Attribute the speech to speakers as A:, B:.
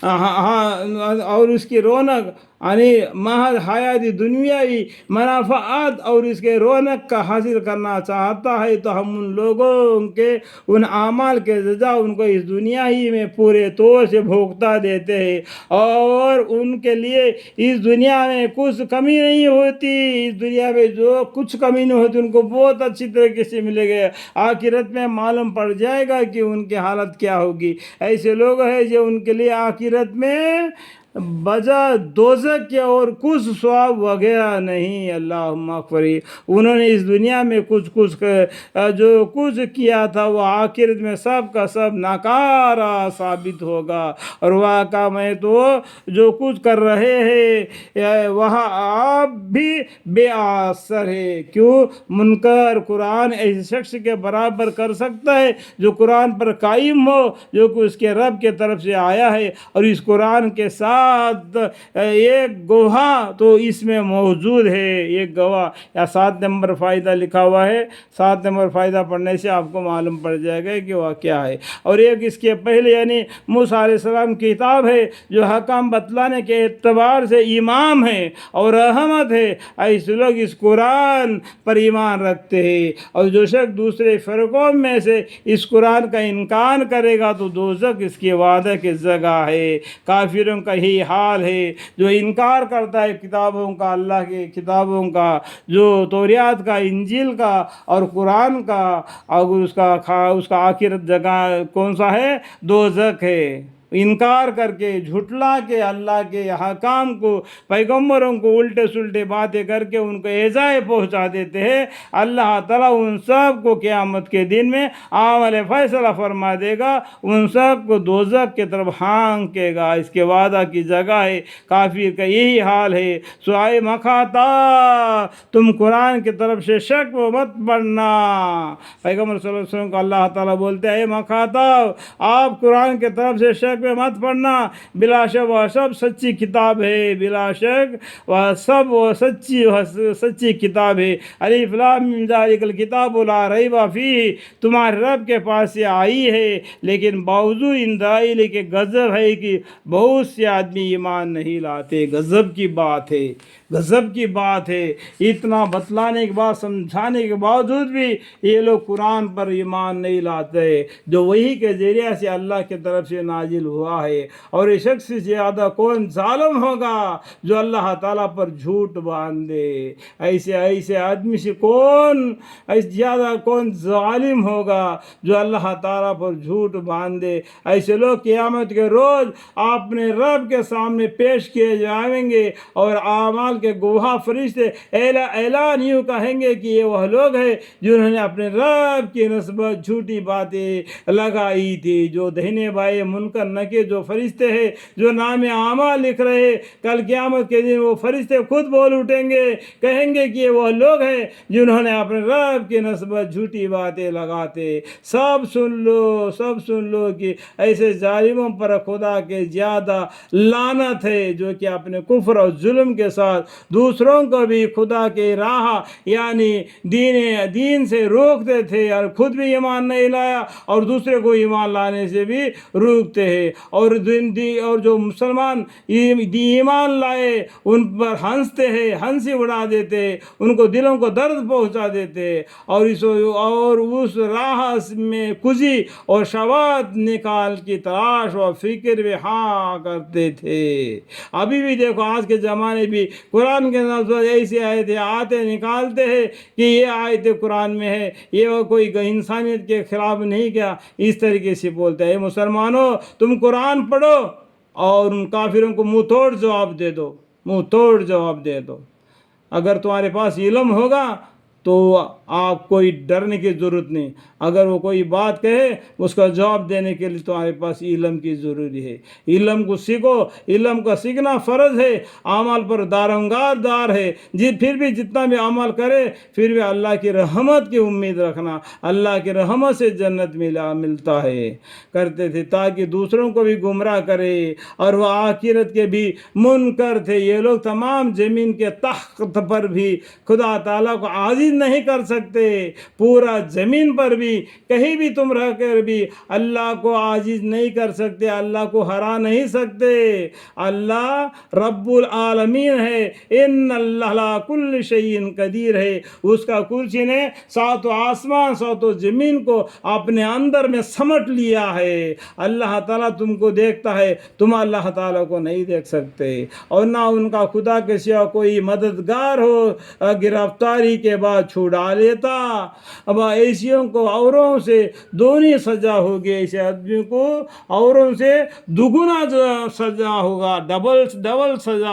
A: اور اس کی رونق یعنی محض حیاتی دنیاوی منافعات اور اس کے رونق کا حاصل کرنا چاہتا ہے تو ہم ان لوگوں کے ان اعمال کے جزا ان کو اس دنیا ہی میں پورے طور سے بھگتا دیتے ہیں، اور ان کے لیے اس دنیا میں کچھ کمی نہیں ہوتی، اس دنیا میں جو کچھ کمی نہیں ہوتی ان کو بہت اچھی طریقے سے ملے گا، آخرت میں معلوم پڑ جائے گا کہ ان کی حالت کیا ہوگی۔ ایسے لوگ ہیں جو ان کے لیے آخرت میں بجا دوزخ کے اور کچھ ثواب وغیرہ نہیں۔ اللہم اغفری، انہوں نے اس دنیا میں جو کچھ کیا تھا وہ آخرت میں سب کا سب ناکارہ ثابت ہوگا، اور واقعہ میں تو جو کچھ کر رہے ہیں وہاں آپ بھی بے اثر ہے۔ کیوں؟ منکر قرآن ایسے شخص کے برابر کر سکتا ہے جو قرآن پر قائم ہو، جو کہ اس کے رب کے طرف سے آیا ہے، اور اس قرآن کے ساتھ ایک گواہ تو اس میں موجود ہے، ایک گواہ۔ یا 7 نمبر فائدہ لکھا ہوا ہے، 7 نمبر فائدہ پڑھنے سے آپ کو معلوم پڑ جائے گا کہ وہ کیا ہے۔ اور ایک اس کے پہلے یعنی موسیٰ علیہ السلام کی کتاب ہے جو حکام بتلانے کے اعتبار سے امام ہے اور رحمت ہے۔ ایسے لوگ اس قرآن پر ایمان رکھتے ہیں، اور جو شخص دوسرے فرقوں میں سے اس قرآن کا انکار کرے گا تو دوزخ اس کی وعدہ کی جگہ ہے۔ کافروں کا ہی حال ہے جو انکار کرتا ہے کتابوں کا، اللہ کی کتابوں کا، جو توریات کا، انجیل کا اور قرآن کا، اور اس کا آخرت جگہ کون سا ہے؟ دوزخ ہے۔ انکار کر کے، جھٹلا کے اللہ کے حکام کو، پیغمبروں کو الٹے سلٹے باتیں کر کے ان کو ایذائے پہنچا دیتے ہیں، اللہ تعالیٰ ان سب کو قیامت کے دن میں عامل فیصلہ فرما دے گا، ان سب کو دوزخ کی طرف ہانکے گا۔ اس کے وعدہ کی جگہ ہے۔ کافر کا یہی حال ہے۔ سوائے مکھاتا تم قرآن کی طرف سے شک و مت پڑھنا۔ پیغمبر صلی اللہ علیہ وسلم کو اللہ تعالیٰ بولتے ہیں، اے مکھاتا آپ قرآن کی طرف سے شک میں مت پڑھنا، بلا شک وہ سب سچی کتاب ہے، بلا شک وہ سب سچی کتاب ہے۔ الف لام میم ذالک الکتاب لا ریب فیہ، تمہارے رب کے پاس سے آئی ہے، لیکن باوجود ان دلائل کے غضب ہے کہ بہت سے آدمی ایمان نہیں لاتے۔ غضب کی بات ہے، غضب کی بات ہے۔ اتنا بتلانے کے بعد، سمجھانے کے باوجود بھی یہ لوگ قرآن پر ایمان نہیں لاتے، جو وحی کے ذریعے سے اللہ کی طرف سے نازل ہوا ہے۔ اور اس شخص سے زیادہ کون ظالم ہوگا جو اللہ تعالیٰ پر جھوٹ باندھے؟ ایسے آدمی سے زیادہ کون ظالم ہوگا جو اللہ تعالیٰ پر جھوٹ باندھے؟ ایسے لوگ قیامت کے روز اپنے رب کے سامنے پیش کیے جائیں گے، اور اعمال کے گواہ فرشتے اعلان یوں کہیں گے کہ یہ وہ لوگ ہیں جنہوں نے اپنے رب کی نسبت جھوٹی باتیں لگائی تھی۔ جو دہنے بائیں منکر نکیر جو فرشتے ہیں جو نام اعمال لکھ رہے ہیں، کل قیامت کے دن وہ فرشتے خود بول اٹھیں گے، کہیں گے کہ یہ وہ لوگ ہیں جنہوں نے اپنے رب کی نسبت جھوٹی باتیں لگاتے۔ سب سن لو کہ ایسے ظالموں پر خدا کے زیادہ لعنت ہے جو کہ اپنے کفر اور ظلم کے ساتھ دوسروں کو بھی خدا کے راہ یعنی دین سے روکتے تھے، اور خود بھی ایمان نہیں لایا اور دوسرے کو ایمان لانے سے بھی روکتے ہیں، اور جو مسلمان ایمان لائے ان پر ہنستے ہیں، ہنسی اڑا دیتے ہیں، ان کو دلوں کو درد پہنچا دیتے ہیں، اور اس راہ میں کجی اور شواہد نکال کی تلاش و فکر بھی ہاں کرتے تھے۔ ابھی بھی دیکھو آج کے زمانے بھی قرآن کے نظر ایسی آیتیں آتے نکالتے ہیں کہ یہ آیت قرآن میں ہے، یہ کوئی انسانیت کے خلاف نہیں کیا، اس طریقے سے بولتے ہیں۔ مسلمانوں تم قرآن پڑھو اور ان کافروں کو منہ توڑ جواب دے دو، منہ توڑ جواب دے دو۔ اگر تمہارے پاس علم ہوگا تو آپ کوئی ڈرنے کی ضرورت نہیں، اگر وہ کوئی بات کہے اس کا جواب دینے کے لیے تمہارے پاس علم کی ضروری ہے۔ علم کو سیکھو، علم کا سیکھنا فرض ہے، اعمال پر دار ہے، پھر بھی جتنا بھی عمل کرے پھر بھی اللہ کی رحمت کی امید رکھنا، اللہ کی رحمت سے جنت ملتا ہے کرتے تھے، تاکہ دوسروں کو بھی گمراہ کرے، اور وہ آخرت کے بھی منکر تھے۔ یہ لوگ تمام زمین کے تخت پر بھی خدا تعالیٰ کو عاجز عاجز نہیں کر سکتے. پورا زمین پر بھی کہیں بھی تم رہ کر بھی اللہ کو عاجز نہیں کر سکتے, اللہ کو ہرا نہیں سکتے. اللہ رب العالمین ہے. ان اللہ علی کل شیء قدیر ہے. اس کا کرسی نے ساتوں آسمان ساتوں زمین کو اپنے اندر میں سمٹ لیا ہے. اللہ تعالیٰ تم کو دیکھتا ہے, تم اللہ تعالیٰ کو نہیں دیکھ سکتے. اور نہ ان کا خدا کے سوا کوئی مددگار ہو, گرفتاری کے بعد چھڑا لیتا. اب ایسیوں کو اوروں سے دونی سزا ہوگی, ایسے آدمی کو اوروں سے دگنا سزا ہوگا, ڈبل سزا.